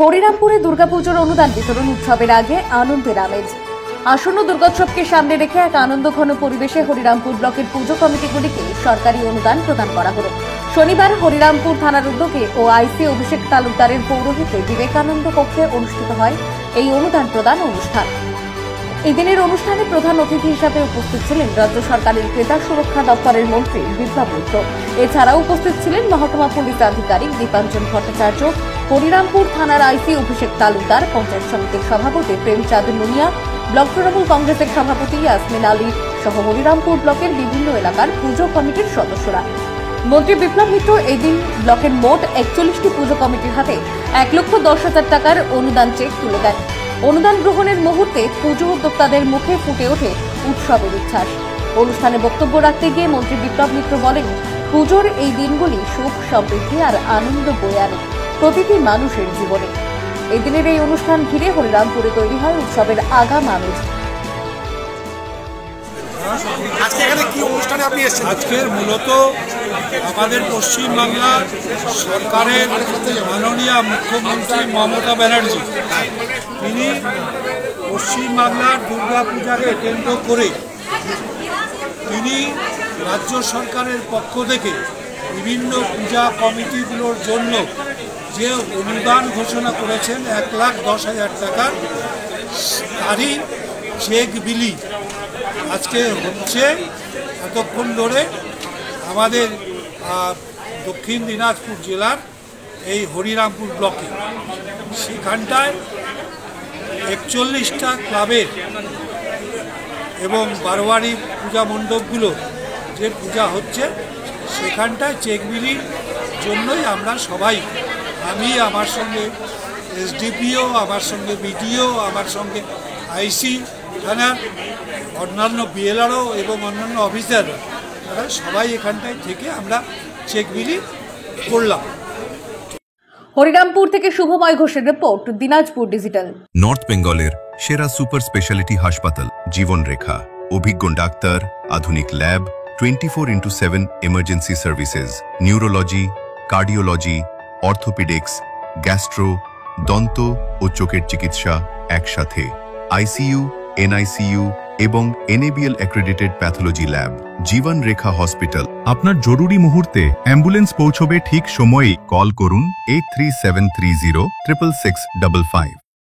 হরিরামপুরে দুর্গাপুজোর অনুদান বিতরণ উৎসবের আগে আনন্দের আমেজ। আসন্ন দুর্গোৎসবকে সামনে রেখে এক আনন্দঘন পরিবেশে হরিরামপুর ব্লকের পুজো কমিটিগুলিকে সরকারি অনুদান প্রদান করা হল। শনিবার হরিরামপুর থানার উদ্যোগে ও আইসি অভিষেক তালুকদারের পৌরোহিত্যে বিবেকানন্দ কক্ষে অনুষ্ঠিত হয় এই অনুদান প্রদান অনুষ্ঠান। এই দিনের অনুষ্ঠানে প্রধান অতিথি হিসাবে উপস্থিত ছিলেন রাজ্য সরকারের ক্রেতা সুরক্ষা দপ্তরের মন্ত্রী বিপ্লব মিত্র। এছাড়াও উপস্থিত ছিলেন মহকুমা পুলিশ আধিকারিক দীপাঞ্জন ভট্টাচার্য, হরিরামপুর থানার আইসি অভিষেক তালুকদার, পঞ্চায়েত সমিতির সভাপতি প্রেমচাঁদ মুনিয়া, ব্লক তৃণমূল কংগ্রেসের সভাপতি ইয়াসমিন আলী সহ হরিরামপুর ব্লকের বিভিন্ন এলাকার পুজো কমিটির সদস্যরা। মন্ত্রী বিপ্লব মিত্র এদিন ব্লকের মোট 41টি পুজো কমিটির হাতে 1,10,000 টাকার অনুদান চেক তুলে দেন। অনুদান গ্রহণের মুহূর্তে পুজো উদ্যোক্তাদের মুখে ফুটে ওঠে উৎসবের উচ্ছ্বাস। অনুষ্ঠানে বক্তব্য রাখতে গিয়ে মন্ত্রী বিপ্লব মিত্র বলেন, পুজোর এই দিনগুলি সুখ, সমৃদ্ধি আর আনন্দ বয়ে আনে প্রতিটি মানুষের জীবনে। এই দিনের এই অনুষ্ঠান ঘিরে হরিরামপুরে তৈরি হয় উৎসবের আগাম আমেজ। আজকের মূলত আমাদের পশ্চিমবাংলার সরকারের মাননীয় মুখ্যমন্ত্রী মমতা ব্যানার্জি, তিনি পশ্চিমবাংলার দুর্গাপূজাকে কেন্দ্র করে তিনি রাজ্য সরকারের পক্ষ থেকে বিভিন্ন পূজা কমিটিগুলোর জন্য যে অনুদান ঘোষণা করেছেন 1,10,000 টাকার, তারই চেক বিলি আজকে হচ্ছে। এতক্ষণ ধরে আমাদের দক্ষিণ দিনাজপুর জেলার এই হরিরামপুর ব্লকে সেখানটায় 41টা ক্লাবের এবং বারোয়ারি পূজা মণ্ডপগুলো যে পূজা হচ্ছে সেখানটায় চেক বিলির জন্যই আমরা সবাই, আমি, আমার সঙ্গে এসডিপিও, আমার সঙ্গে বিডিও, আমার সঙ্গে আইসি থানার অন্যান্য বিএলআরও এবং অন্যান্য অফিসাররা, তারা সবাই এখানটায় থেকে আমরা চেক বিলি করলাম। হরিরামপুর থেকে শুভময় ঘোষের রিপোর্ট, দিনাজপুর ডিজিটাল। নর্থ বেঙ্গলের সেরা সুপার স্পেশালিটি হাসপাতাল জীবন রেখা, অভিজ্ঞ ডাক্তার, আধুনিক lab, 24/7 emergency services, neurology, cardiology, orthopaedics, gastro, দন্ত ও চোখের চিকিৎসা একসাথে, আইসিইউ, এনআইসিইউ এবং এনএবিএল অ্যাক্রেডিটেড প্যাথোলজি ল্যাব। জীবন রেখা হসপিটাল। আপনার জরুরি মুহূর্তে অ্যাম্বুলেন্স পৌঁছবে ঠিক সময়ে। কল করুন 83730 66655।